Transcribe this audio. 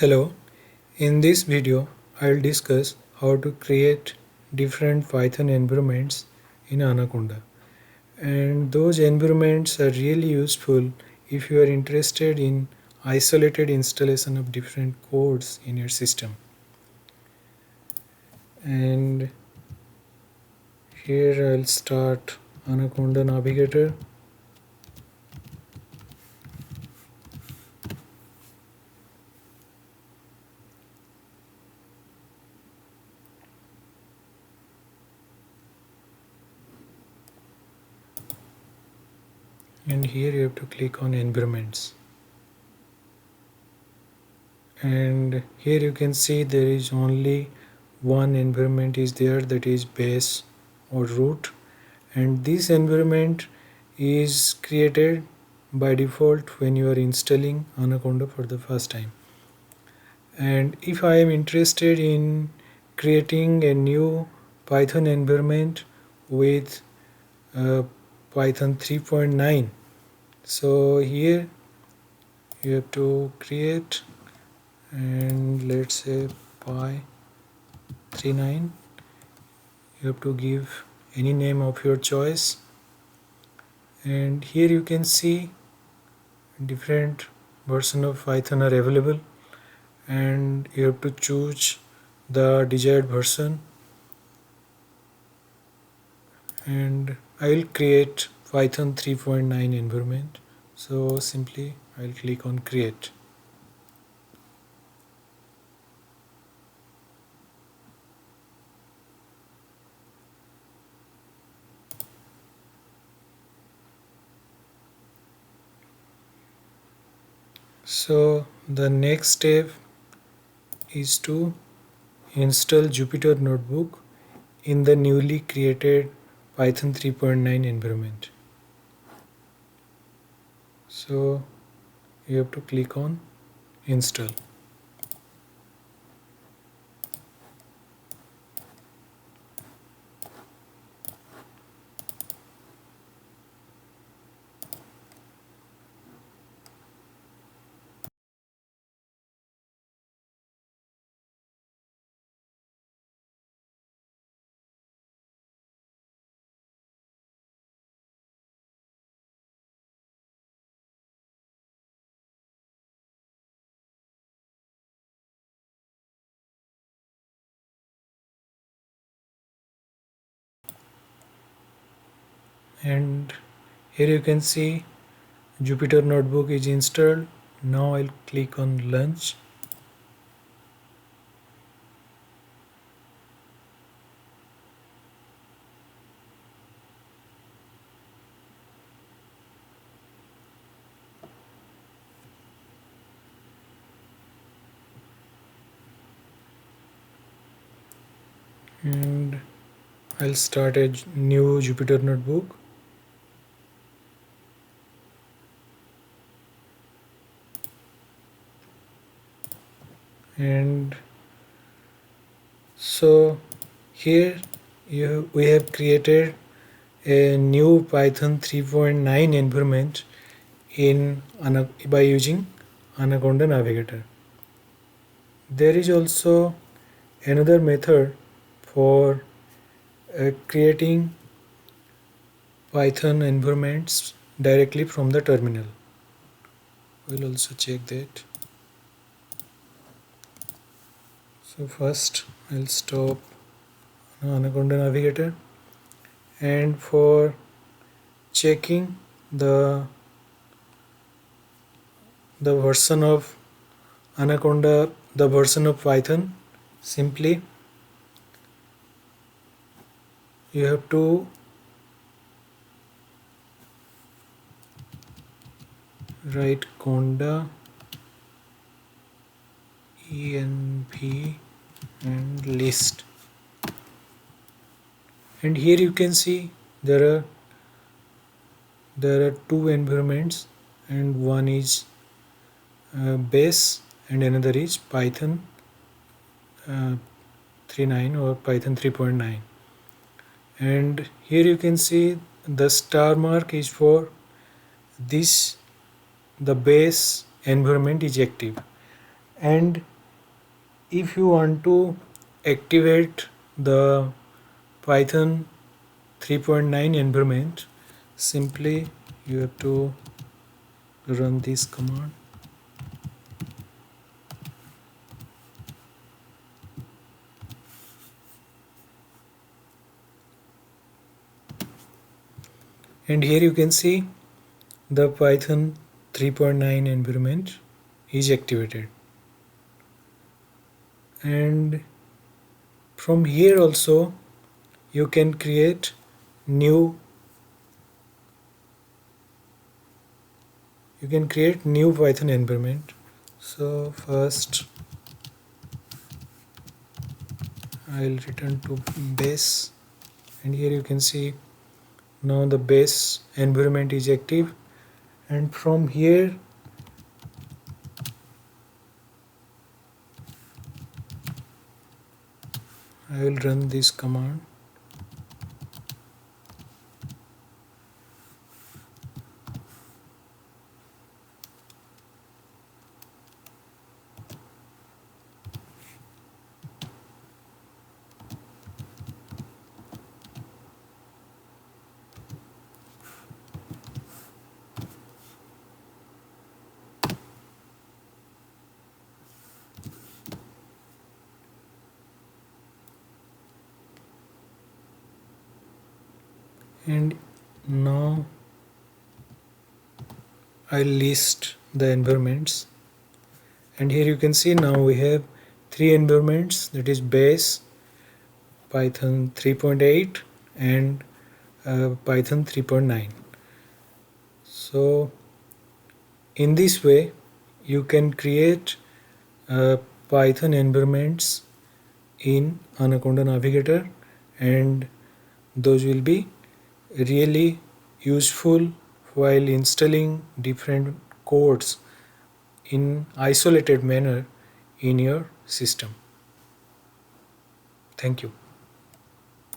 Hello, in this video I'll discuss how to create different Python environments in Anaconda, and those environments are really useful if you are interested in isolated installation of different codes in your system. And here I'll start Anaconda Navigator. And here you have to click on environments, and here you can see there is only one environment is there, that is base or root, and this environment is created by default when you are installing Anaconda for the first time. And if I am interested in creating a new Python environment with Python 3.9, so here you have to create, and let's say Py39. You have to give any name of your choice, and here you can see different version of Python are available, and you have to choose the desired version. And I will create Python 3.9 environment, so simply I'll click on create. So the next step is to install Jupyter Notebook in the newly created Python 3.9 environment. So you have to click on install. And here you can see Jupyter Notebook is installed. Now I'll click on launch. And I'll start a new Jupyter Notebook. And so here we have created a new Python 3.9 environment by using Anaconda Navigator. There is also another method for creating Python environments directly from the terminal. We'll also check that. So first I'll stop Anaconda Navigator, and for checking the version of Anaconda, the version of Python, simply you have to write conda env and list, and here you can see there are two environments, and one is base and another is Python 3.9 or Python 3.9. and here you can see the star mark is for this, the base environment is active, And if you want to activate the Python 3.9 environment, simply you have to run this command. And here you can see the Python 3.9 environment is activated. And from here also you can create new Python environment. So first I'll return to base, and here you can see now the base environment is active. And from here I will run this command. And now I'll list the environments, and here you can see now we have three environments, that is base, Python 3.8 and Python 3.9. So in this way you can create Python environments in Anaconda Navigator, and those will be really useful while installing different codes in isolated manner in your system. Thank you.